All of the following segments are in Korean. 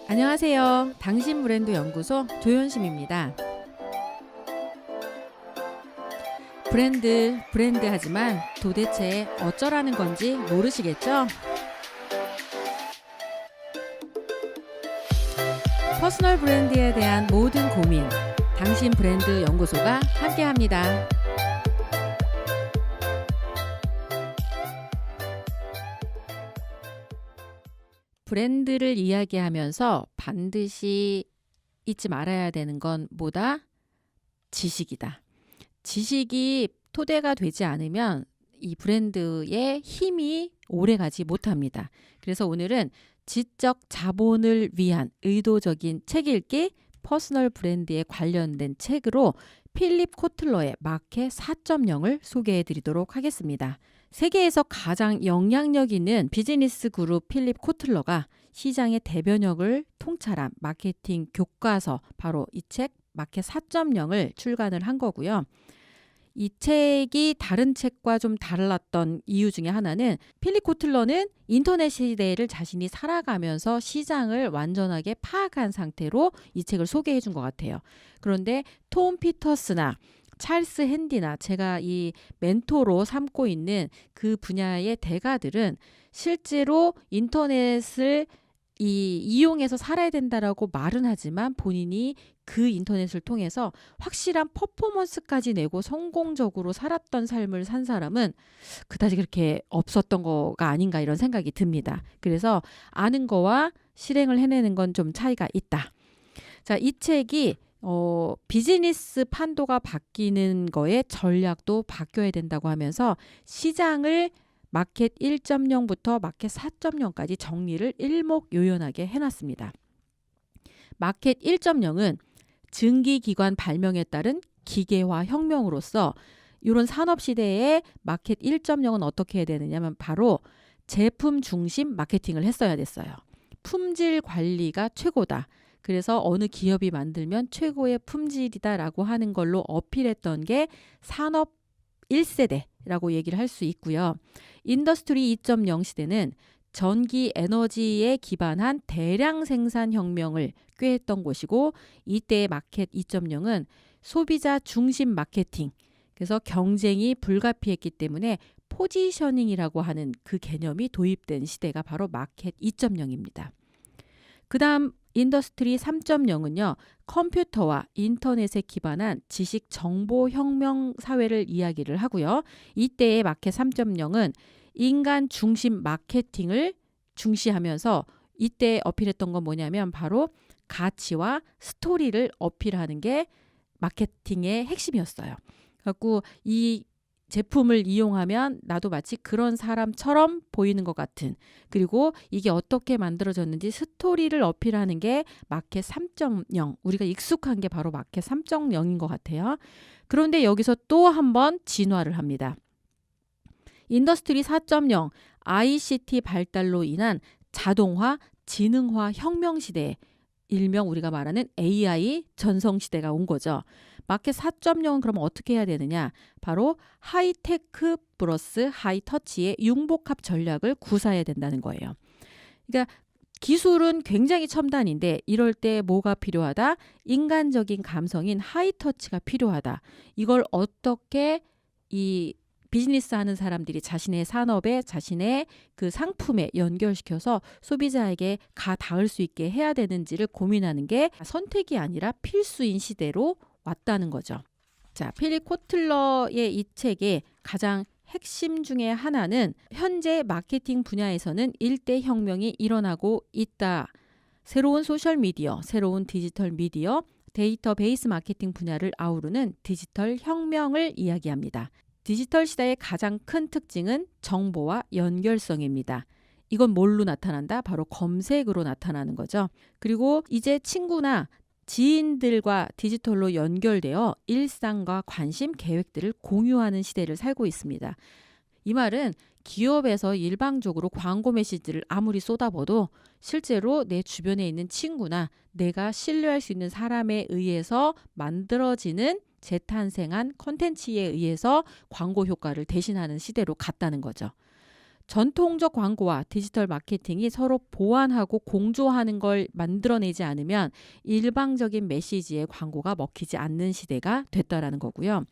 안녕하세요. 당신 브랜드 연구소 조현심입니다. 브랜드 하지만 도대체 어쩌라는 건지 모르시겠죠? 퍼스널 브랜드에 대한 모든 고민, 당신 브랜드 연구소가 함께합니다. 브랜드를 이야기하면서 반드시 잊지 말아야 되는 건 뭐다? 지식이다. 지식이 토대가 되지 않으면 이 브랜드의 힘이 오래가지 못합니다. 그래서 오늘은 지적 자본을 위한 의도적인 책 읽기, 퍼스널 브랜드에 관련된 책으로 필립 코틀러의 마켓 4.0을 소개해 드리도록 하겠습니다. 세계에서 가장 영향력 있는 비즈니스 그룹 필립 코틀러가 시장의 대변역을 통찰한 마케팅 교과서, 바로 이 책 마켓 4.0을 출간을 한 거고요. 이 책이 다른 책과 좀 달랐던 이유 중에 하나는 필립 코틀러는 인터넷 시대를 자신이 살아가면서 시장을 완전하게 파악한 상태로 이 책을 소개해 준 것 같아요. 그런데 톰 피터스나 찰스 핸디나 제가 이 멘토로 삼고 있는 그 분야의 대가들은 실제로 인터넷을 이용해서 살아야 된다라고 말은 하지만 본인이 그 인터넷을 통해서 확실한 퍼포먼스까지 내고 성공적으로 살았던 삶을 산 사람은 그다지 그렇게 없었던 거가 아닌가, 이런 생각이 듭니다. 그래서 아는 거와 실행을 해내는 건 좀 차이가 있다. 자, 이 책이 비즈니스 판도가 바뀌는 거에 전략도 바뀌어야 된다고 하면서 시장을 마켓 1.0부터 마켓 4.0까지 정리를 일목요연하게 해놨습니다. 마켓 1.0은 증기기관 발명에 따른 기계화 혁명으로서 이런 산업시대에 마켓 1.0은 어떻게 해야 되느냐면 바로 제품 중심 마케팅을 했어야 됐어요. 품질 관리가 최고다. 그래서 어느 기업이 만들면 최고의 품질이다라고 하는 걸로 어필했던 게 산업 1세대라고 얘기를 할 수 있고요. 인더스트리 2.0 시대는 전기 에너지에 기반한 대량 생산 혁명을 꾀했던 곳이고, 이때의 마켓 2.0은 소비자 중심 마케팅, 그래서 경쟁이 불가피했기 때문에 포지셔닝이라고 하는 그 개념이 도입된 시대가 바로 마켓 2.0입니다. 그 다음 인더스트리 3.0은요. 컴퓨터와 인터넷에 기반한 지식 정보 혁명 사회를 이야기를 하고요. 이때의 마켓 3.0은 인간 중심 마케팅을 중시하면서 이때 어필했던 건 뭐냐면 바로 가치와 스토리를 어필하는 게 마케팅의 핵심이었어요. 그래서 이 제품을 이용하면 나도 마치 그런 사람처럼 보이는 것 같은, 그리고 이게 어떻게 만들어졌는지 스토리를 어필하는 게 마켓 3.0, 우리가 익숙한 게 바로 마켓 3.0인 것 같아요. 그런데 여기서 또 한 번 진화를 합니다. 인더스트리 4.0, ICT 발달로 인한 자동화, 지능화 혁명 시대에 일명 우리가 말하는 AI 전성시대가 온 거죠. 마켓 4.0은 그럼 어떻게 해야 되느냐? 바로 하이테크 플러스 하이터치의 융복합 전략을 구사해야 된다는 거예요. 그러니까 기술은 굉장히 첨단인데 이럴 때 뭐가 필요하다? 인간적인 감성인 하이터치가 필요하다. 이걸 어떻게 이 비즈니스 하는 사람들이 자신의 산업에, 자신의 그 상품에 연결시켜서 소비자에게 닿을 수 있게 해야 되는지를 고민하는 게 선택이 아니라 필수인 시대로 왔다는 거죠. 자, 필립 코틀러의 이 책의 가장 핵심 중에 하나는 현재 마케팅 분야에서는 일대 혁명이 일어나고 있다. 새로운 소셜미디어, 새로운 디지털 미디어, 데이터베이스 마케팅 분야를 아우르는 디지털 혁명을 이야기합니다. 디지털 시대의 가장 큰 특징은 정보와 연결성입니다. 이건 뭘로 나타난다? 바로 검색으로 나타나는 거죠. 그리고 이제 친구나 지인들과 디지털로 연결되어 일상과 관심, 계획들을 공유하는 시대를 살고 있습니다. 이 말은 기업에서 일방적으로 광고 메시지를 아무리 쏟아부어도 실제로 내 주변에 있는 친구나 내가 신뢰할 수 있는 사람에 의해서 만들어지는 재탄생한 콘텐츠에 의해서 광고 효과를 대신하는 시대로 갔다는 거죠. 전통적 광고와 디지털 마케팅이 서로 보완하고 공조하는 걸 만들어내지 않으면 일방적인 메시지의 광고가 먹히지 않는 시대가 됐다라는 거고요.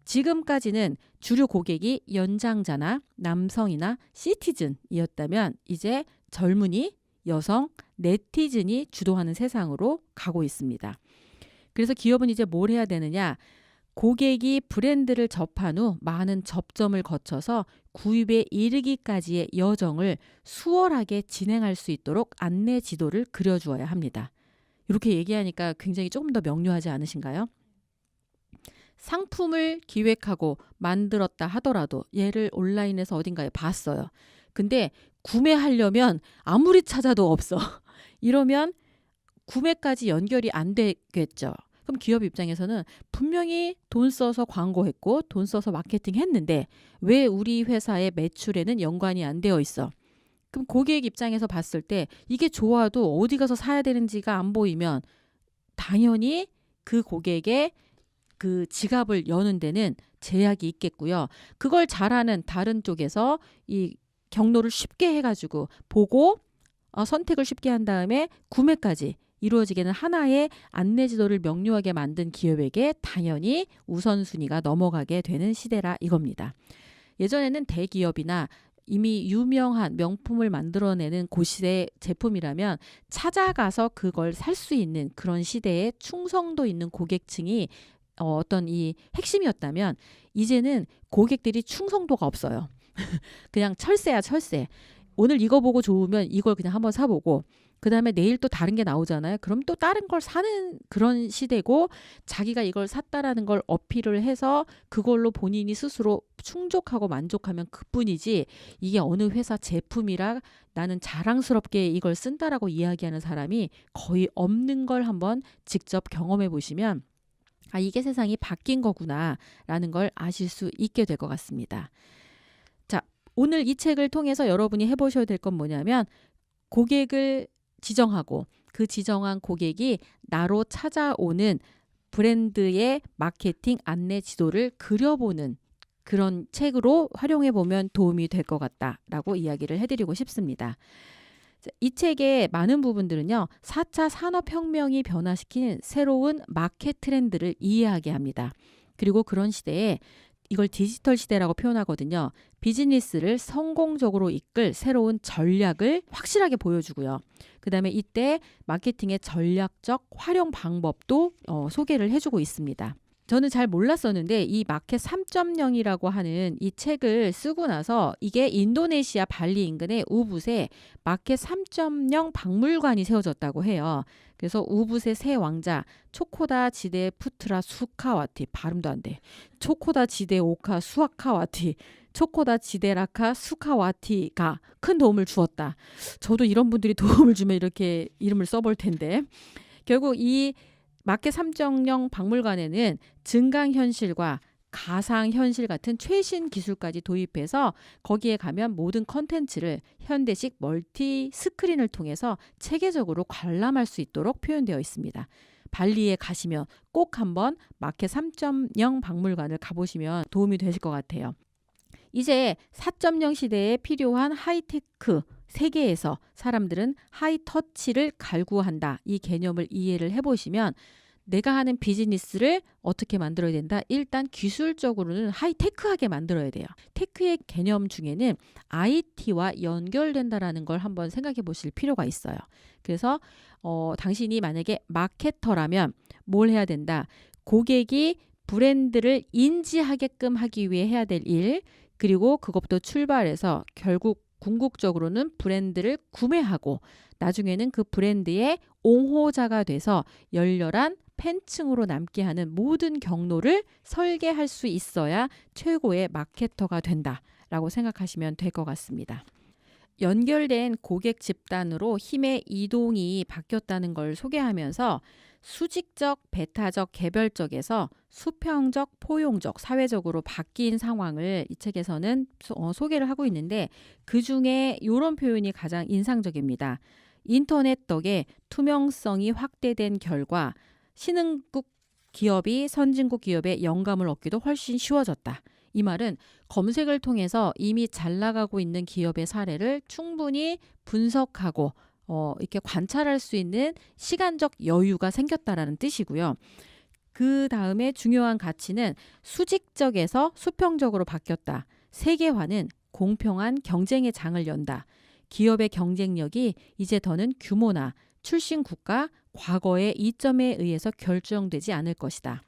지금까지는 주류 고객이 연장자나 남성이나 시티즌이었다면 이제 젊은이, 여성, 네티즌이 주도하는 세상으로 가고 있습니다. 그래서 기업은 이제 뭘 해야 되느냐? 고객이 브랜드를 접한 후 많은 접점을 거쳐서 구입에 이르기까지의 여정을 수월하게 진행할 수 있도록 안내 지도를 그려주어야 합니다. 이렇게 얘기하니까 굉장히 조금 더 명료하지 않으신가요? 상품을 기획하고 만들었다 하더라도 얘를 온라인에서 어딘가에 봤어요. 근데 구매하려면 아무리 찾아도 없어. 이러면 구매까지 연결이 안 되겠죠. 그럼 기업 입장에서는 분명히 돈 써서 광고했고 돈 써서 마케팅 했는데 왜 우리 회사의 매출에는 연관이 안 되어 있어? 그럼 고객 입장에서 봤을 때 이게 좋아도 어디 가서 사야 되는지가 안 보이면 당연히 그 고객의 그 지갑을 여는 데는 제약이 있겠고요. 그걸 잘하는 다른 쪽에서 이 경로를 쉽게 해가지고 보고 선택을 쉽게 한 다음에 구매까지 이루어지게는 하나의 안내 지도를 명료하게 만든 기업에게 당연히 우선순위가 넘어가게 되는 시대라 이겁니다. 예전에는 대기업이나 이미 유명한 명품을 만들어내는 곳의 제품이라면 찾아가서 그걸 살 수 있는 그런 시대에 충성도 있는 고객층이 어떤 이 핵심이었다면 이제는 고객들이 충성도가 없어요. 그냥 철새야 철새. 오늘 이거 보고 좋으면 이걸 그냥 한번 사보고 그 다음에 내일 또 다른 게 나오잖아요. 그럼 또 다른 걸 사는 그런 시대고 자기가 이걸 샀다라는 걸 어필을 해서 그걸로 본인이 스스로 충족하고 만족하면 그뿐이지 이게 어느 회사 제품이라 나는 자랑스럽게 이걸 쓴다라고 이야기하는 사람이 거의 없는 걸 한번 직접 경험해 보시면 이게 세상이 바뀐 거구나라는 걸 아실 수 있게 될 것 같습니다. 자, 오늘 이 책을 통해서 여러분이 해보셔야 될 건 뭐냐면 고객을 지정하고 그 지정한 고객이 나로 찾아오는 브랜드의 마케팅 안내 지도를 그려보는 그런 책으로 활용해 보면 도움이 될 것 같다라고 이야기를 해드리고 싶습니다. 이 책의 많은 부분들은요. 4차 산업혁명이 변화시킨 새로운 마켓 트렌드를 이해하게 합니다. 그리고 그런 시대에 이걸 디지털 시대라고 표현하거든요. 비즈니스를 성공적으로 이끌 새로운 전략을 확실하게 보여주고요. 그 다음에 이때 마케팅의 전략적 활용 방법도 소개를 해주고 있습니다. 저는 잘 몰랐었는데 이 마켓 3.0이라고 하는 이 책을 쓰고 나서 이게 인도네시아 발리 인근의 우붓에 마켓 3.0 박물관이 세워졌다고 해요. 그래서 우붓의 새 왕자 초코다 지데 푸트라 수카와티 발음도 안 돼. 초코다 지데 오카 수아카와티 초코다 지데라카 수카와티가 큰 도움을 주었다. 저도 이런 분들이 도움을 주면 이렇게 이름을 써볼 텐데 결국 이 마켓 3.0 박물관에는 증강현실과 가상현실 같은 최신 기술까지 도입해서 거기에 가면 모든 컨텐츠를 현대식 멀티 스크린을 통해서 체계적으로 관람할 수 있도록 표현되어 있습니다. 발리에 가시면 꼭 한번 마켓 3.0 박물관을 가보시면 도움이 되실 것 같아요. 이제 4.0 시대에 필요한 하이테크 세계에서 사람들은 하이터치를 갈구한다. 이 개념을 이해를 해보시면 내가 하는 비즈니스를 어떻게 만들어야 된다? 일단 기술적으로는 하이테크하게 만들어야 돼요. 테크의 개념 중에는 IT와 연결된다라는 걸 한번 생각해 보실 필요가 있어요. 그래서 당신이 만약에 마케터라면 뭘 해야 된다? 고객이 브랜드를 인지하게끔 하기 위해 해야 될 일, 그리고 그것부터 출발해서 결국 궁극적으로는 브랜드를 구매하고 나중에는 그 브랜드의 옹호자가 돼서 열렬한 팬층으로 남게 하는 모든 경로를 설계할 수 있어야 최고의 마케터가 된다라고 생각하시면 될 것 같습니다. 연결된 고객 집단으로 힘의 이동이 바뀌었다는 걸 소개하면서 수직적, 배타적, 개별적에서 수평적, 포용적, 사회적으로 바뀐 상황을 이 책에서는 소개를 하고 있는데 그중에 이런 표현이 가장 인상적입니다. 인터넷 덕에 투명성이 확대된 결과 신흥국 기업이 선진국 기업의 영감을 얻기도 훨씬 쉬워졌다. 이 말은 검색을 통해서 이미 잘 나가고 있는 기업의 사례를 충분히 분석하고 이렇게 관찰할 수 있는 시간적 여유가 생겼다라는 뜻이고요. 그 다음에 중요한 가치는 수직적에서 수평적으로 바뀌었다. 세계화는 공평한 경쟁의 장을 연다. 기업의 경쟁력이 이제 더는 규모나 출신 국가, 과거의 이점에 의해서 결정되지 않을 것이다.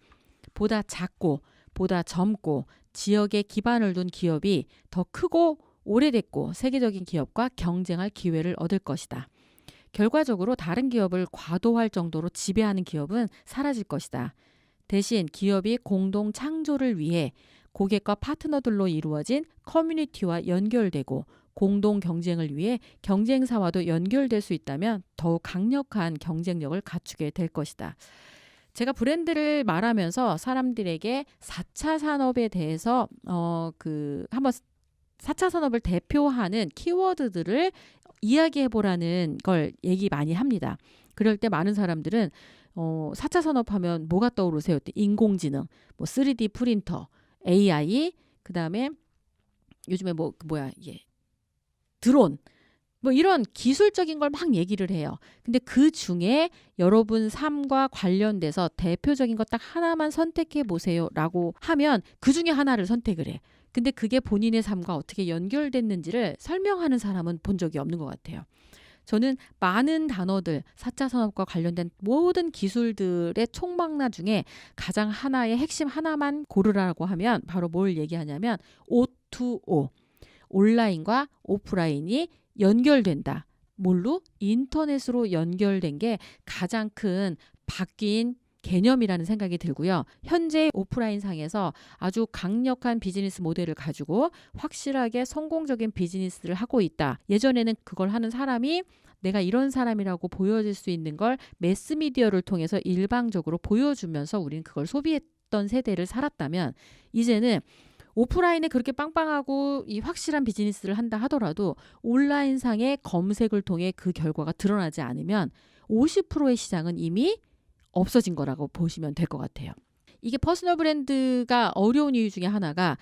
보다 작고 보다 젊고 지역에 기반을 둔 기업이 더 크고 오래됐고 세계적인 기업과 경쟁할 기회를 얻을 것이다. 결과적으로 다른 기업을 과도할 정도로 지배하는 기업은 사라질 것이다. 대신 기업이 공동 창조를 위해 고객과 파트너들로 이루어진 커뮤니티와 연결되고 공동 경쟁을 위해 경쟁사와도 연결될 수 있다면 더욱 강력한 경쟁력을 갖추게 될 것이다. 제가 브랜드를 말하면서 사람들에게 4차 산업에 대해서 한번 4차 산업을 대표하는 키워드들을 이야기해 보라는 걸 얘기 많이 합니다. 그럴 때 많은 사람들은 4차 산업 하면 뭐가 떠오르세요? 인공지능, 뭐 3D 프린터, AI, 그다음에 요즘에 드론, 뭐 이런 기술적인 걸 막 얘기를 해요. 근데 그 중에 여러분 삶과 관련돼서 대표적인 거 딱 하나만 선택해 보세요라고 하면 그 중에 하나를 선택을 해. 근데 그게 본인의 삶과 어떻게 연결됐는지를 설명하는 사람은 본 적이 없는 것 같아요. 저는 많은 단어들, 4차 산업과 관련된 모든 기술들의 총망라 중에 가장 하나의 핵심 하나만 고르라고 하면 바로 뭘 얘기하냐면 O2O, 온라인과 오프라인이 연결된다. 뭘로? 인터넷으로 연결된 게 가장 큰 바뀐 개념이라는 생각이 들고요. 현재 오프라인 상에서 아주 강력한 비즈니스 모델을 가지고 확실하게 성공적인 비즈니스를 하고 있다. 예전에는 그걸 하는 사람이 내가 이런 사람이라고 보여질 수 있는 걸 매스미디어를 통해서 일방적으로 보여주면서 우리는 그걸 소비했던 세대를 살았다면 이제는 오프라인에 그렇게 빵빵하고 이 확실한 비즈니스를 한다 하더라도 온라인상의 검색을 통해 그 결과가 드러나지 않으면 50%의 시장은 이미 없어진 거라고 보시면 될 것 같아요. 이게 퍼스널 브랜드가 어려운 이유 중에 하나가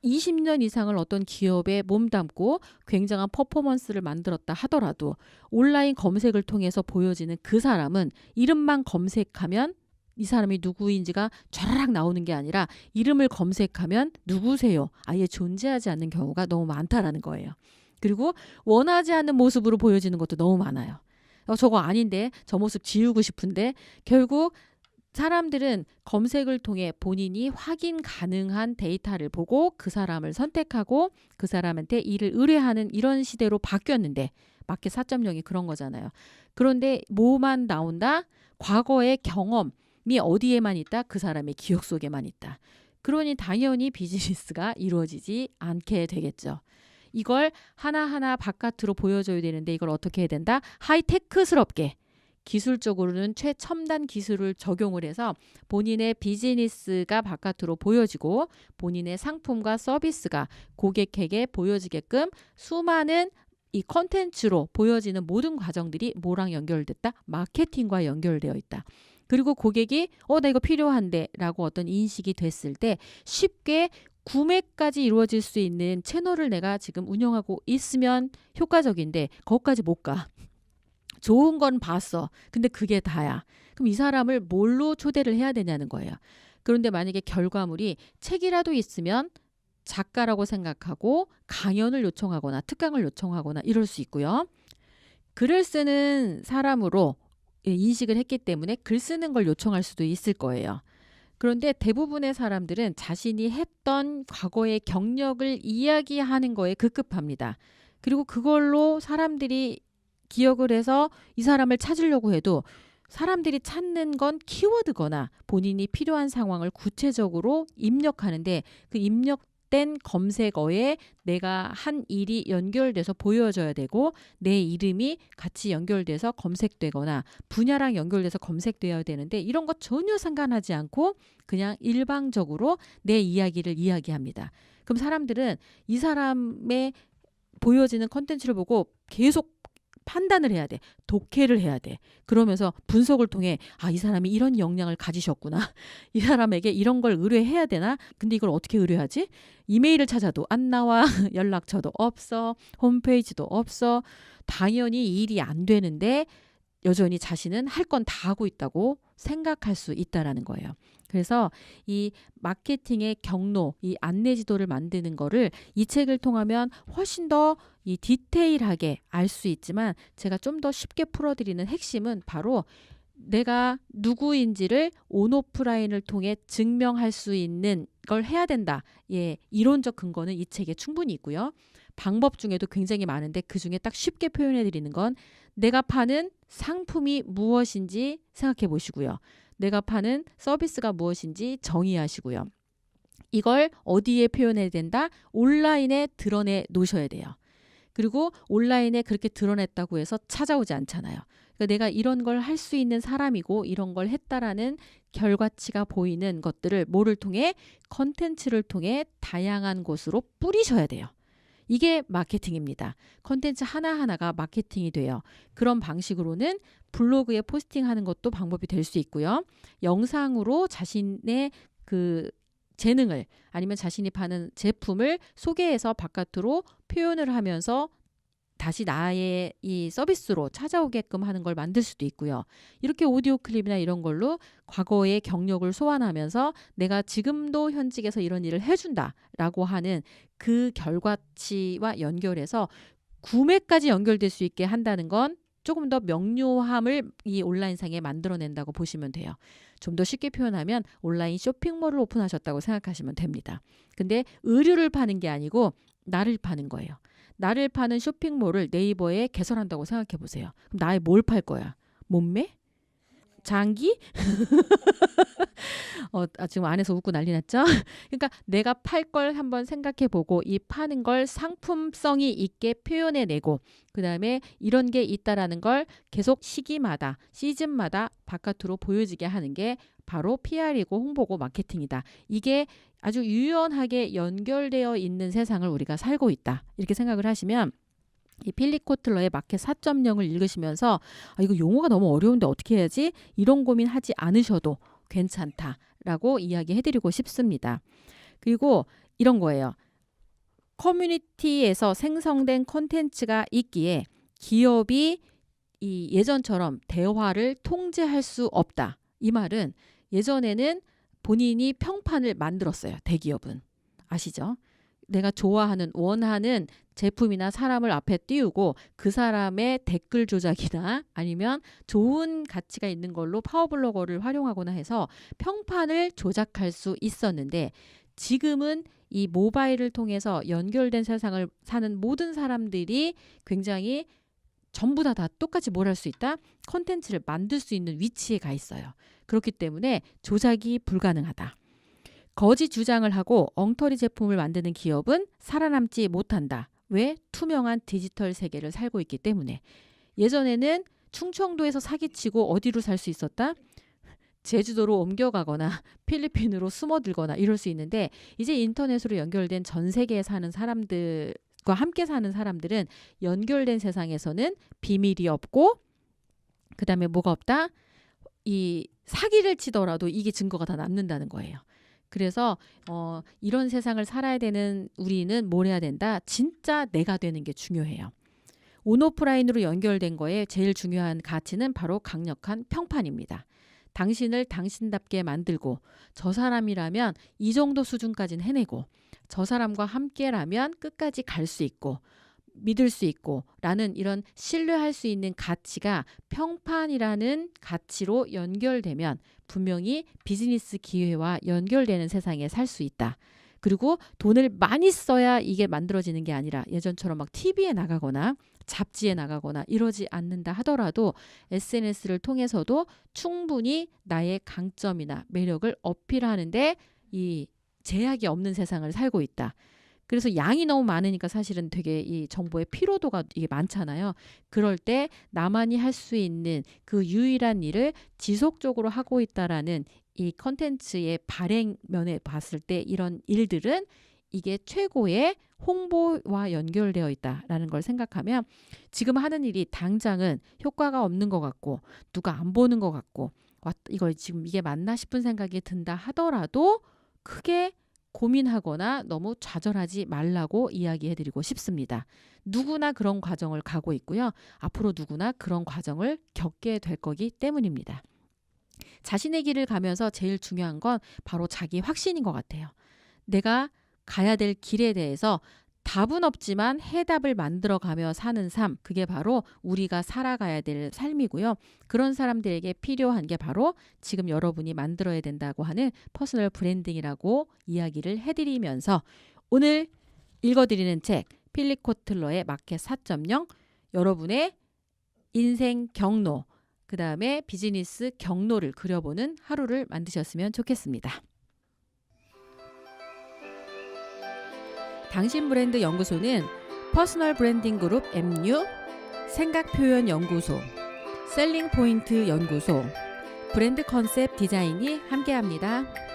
20년 이상을 어떤 기업에 몸담고 굉장한 퍼포먼스를 만들었다 하더라도 온라인 검색을 통해서 보여지는 그 사람은 이름만 검색하면 이 사람이 누구인지가 촤라락 나오는 게 아니라 이름을 검색하면 누구세요? 아예 존재하지 않는 경우가 너무 많다라는 거예요. 그리고 원하지 않는 모습으로 보여지는 것도 너무 많아요. 저거 아닌데 저 모습 지우고 싶은데 결국 사람들은 검색을 통해 본인이 확인 가능한 데이터를 보고 그 사람을 선택하고 그 사람한테 일을 의뢰하는 이런 시대로 바뀌었는데 마켓 4.0이 그런 거잖아요. 그런데 뭐만 나온다? 과거의 경험이 어디에만 있다? 그 사람의 기억 속에만 있다. 그러니 당연히 비즈니스가 이루어지지 않게 되겠죠. 이걸 하나하나 바깥으로 보여줘야 되는데 이걸 어떻게 해야 된다? 하이테크스럽게 기술적으로는 최첨단 기술을 적용을 해서 본인의 비즈니스가 바깥으로 보여지고 본인의 상품과 서비스가 고객에게 보여지게끔 수많은 이 컨텐츠로 보여지는 모든 과정들이 뭐랑 연결됐다? 마케팅과 연결되어 있다. 그리고 고객이 나 이거 필요한데 라고 어떤 인식이 됐을 때 쉽게 구매까지 이루어질 수 있는 채널을 내가 지금 운영하고 있으면 효과적인데 거기까지 못 가. 좋은 건 봤어. 근데 그게 다야. 그럼 이 사람을 뭘로 초대를 해야 되냐는 거예요. 그런데 만약에 결과물이 책이라도 있으면 작가라고 생각하고 강연을 요청하거나 특강을 요청하거나 이럴 수 있고요. 글을 쓰는 사람으로 인식을 했기 때문에 글 쓰는 걸 요청할 수도 있을 거예요. 그런데 대부분의 사람들은 자신이 했던 과거의 경력을 이야기하는 거에 급급합니다. 그리고 그걸로 사람들이 기억을 해서 이 사람을 찾으려고 해도 사람들이 찾는 건 키워드거나 본인이 필요한 상황을 구체적으로 입력하는데 그 입력된 검색어에 내가 한 일이 연결돼서 보여져야 되고 내 이름이 같이 연결돼서 검색되거나 분야랑 연결돼서 검색되어야 되는데 이런 거 전혀 상관하지 않고 그냥 일방적으로 내 이야기를 이야기합니다. 그럼 사람들은 이 사람의 보여지는 컨텐츠를 보고 계속 판단을 해야 돼. 독해를 해야 돼. 그러면서 분석을 통해 이 사람이 이런 역량을 가지셨구나. 이 사람에게 이런 걸 의뢰해야 되나? 근데 이걸 어떻게 의뢰하지? 이메일을 찾아도 안 나와. 연락처도 없어. 홈페이지도 없어. 당연히 이 일이 안 되는데 여전히 자신은 할 건 다 하고 있다고 생각할 수 있다라는 거예요. 그래서 이 마케팅의 경로, 이 안내 지도를 만드는 거를 이 책을 통하면 훨씬 더 이 디테일하게 알 수 있지만 제가 좀 더 쉽게 풀어드리는 핵심은 바로 내가 누구인지를 온오프라인을 통해 증명할 수 있는 걸 해야 된다. 예, 이론적 근거는 이 책에 충분히 있고요. 방법 중에도 굉장히 많은데 그중에 딱 쉽게 표현해 드리는 건 내가 파는 상품이 무엇인지 생각해 보시고요. 내가 파는 서비스가 무엇인지 정의하시고요. 이걸 어디에 표현해야 된다? 온라인에 드러내 놓으셔야 돼요. 그리고 온라인에 그렇게 드러냈다고 해서 찾아오지 않잖아요. 그러니까 내가 이런 걸 할 수 있는 사람이고 이런 걸 했다라는 결과치가 보이는 것들을 뭐를 통해? 컨텐츠를 통해 다양한 곳으로 뿌리셔야 돼요. 이게 마케팅입니다. 컨텐츠 하나하나가 마케팅이 돼요. 그런 방식으로는 블로그에 포스팅하는 것도 방법이 될 수 있고요. 영상으로 자신의 그 재능을 아니면 자신이 파는 제품을 소개해서 바깥으로 표현을 하면서 다시 나의 이 서비스로 찾아오게끔 하는 걸 만들 수도 있고요. 이렇게 오디오 클립이나 이런 걸로 과거의 경력을 소환하면서 내가 지금도 현직에서 이런 일을 해준다라고 하는 그 결과치와 연결해서 구매까지 연결될 수 있게 한다는 건 조금 더 명료함을 이 온라인상에 만들어낸다고 보시면 돼요. 좀 더 쉽게 표현하면 온라인 쇼핑몰을 오픈하셨다고 생각하시면 됩니다. 근데 의류를 파는 게 아니고 나를 파는 거예요. 나를 파는 쇼핑몰을 네이버에 개설한다고 생각해 보세요. 그럼 나의 뭘 팔 거야? 몸매? 장기? 지금 안에서 웃고 난리 났죠? 그러니까 내가 팔 걸 한번 생각해 보고 이 파는 걸 상품성이 있게 표현해 내고 그다음에 이런 게 있다라는 걸 계속 시기마다 시즌마다 바깥으로 보여지게 하는 게 바로 PR이고 홍보고 마케팅이다. 이게 아주 유연하게 연결되어 있는 세상을 우리가 살고 있다. 이렇게 생각을 하시면 이 필립 코틀러의 마켓 4.0을 읽으시면서 이거 용어가 너무 어려운데 어떻게 해야지? 이런 고민하지 않으셔도 괜찮다라고 이야기해드리고 싶습니다. 그리고 이런 거예요. 커뮤니티에서 생성된 콘텐츠가 있기에 기업이 이 예전처럼 대화를 통제할 수 없다. 이 말은 예전에는 본인이 평판을 만들었어요. 대기업은. 아시죠? 내가 좋아하는 원하는 제품이나 사람을 앞에 띄우고 그 사람의 댓글 조작이나 아니면 좋은 가치가 있는 걸로 파워블로거를 활용하거나 해서 평판을 조작할 수 있었는데 지금은 이 모바일을 통해서 연결된 세상을 사는 모든 사람들이 굉장히 전부 다 똑같이 뭘 할 수 있다? 콘텐츠를 만들 수 있는 위치에 가 있어요. 그렇기 때문에 조작이 불가능하다. 거짓 주장을 하고 엉터리 제품을 만드는 기업은 살아남지 못한다. 왜? 투명한 디지털 세계를 살고 있기 때문에. 예전에는 충청도에서 사기치고 어디로 살 수 있었다? 제주도로 옮겨가거나 필리핀으로 숨어들거나 이럴 수 있는데 이제 인터넷으로 연결된 전 세계에 사는 사람들과 함께 사는 사람들은 연결된 세상에서는 비밀이 없고 그 다음에 뭐가 없다? 이 사기를 치더라도 이게 증거가 다 남는다는 거예요. 그래서 이런 세상을 살아야 되는 우리는 뭘 해야 된다? 진짜 내가 되는 게 중요해요. 온오프라인으로 연결된 거에 제일 중요한 가치는 바로 강력한 평판입니다. 당신을 당신답게 만들고 저 사람이라면 이 정도 수준까지는 해내고 저 사람과 함께라면 끝까지 갈 수 있고 믿을 수 있고 라는 이런 신뢰할 수 있는 가치가 평판이라는 가치로 연결되면 분명히 비즈니스 기회와 연결되는 세상에 살 수 있다. 그리고 돈을 많이 써야 이게 만들어지는 게 아니라 예전처럼 막 TV에 나가거나 잡지에 나가거나 이러지 않는다 하더라도 SNS를 통해서도 충분히 나의 강점이나 매력을 어필하는데 이 제약이 없는 세상을 살고 있다. 그래서 양이 너무 많으니까 사실은 되게 이 정보의 피로도가 이게 많잖아요. 그럴 때 나만이 할 수 있는 그 유일한 일을 지속적으로 하고 있다라는 이 컨텐츠의 발행면에 봤을 때 이런 일들은 이게 최고의 홍보와 연결되어 있다라는 걸 생각하면 지금 하는 일이 당장은 효과가 없는 것 같고 누가 안 보는 것 같고 이걸 지금 이게 맞나 싶은 생각이 든다 하더라도 크게 고민하거나 너무 좌절하지 말라고 이야기해드리고 싶습니다. 누구나 그런 과정을 가고 있고요. 앞으로 누구나 그런 과정을 겪게 될 거기 때문입니다. 자신의 길을 가면서 제일 중요한 건 바로 자기 확신인 것 같아요. 내가 가야 될 길에 대해서 답은 없지만 해답을 만들어가며 사는 삶, 그게 바로 우리가 살아가야 될 삶이고요. 그런 사람들에게 필요한 게 바로 지금 여러분이 만들어야 된다고 하는 퍼스널 브랜딩이라고 이야기를 해드리면서 오늘 읽어드리는 책 필립 코틀러의 마켓 4.0, 여러분의 인생 경로, 그 다음에 비즈니스 경로를 그려보는 하루를 만드셨으면 좋겠습니다. 당신 브랜드 연구소는 퍼스널 브랜딩 그룹 MU, 생각표현 연구소, 셀링 포인트 연구소, 브랜드 컨셉 디자인이 함께합니다.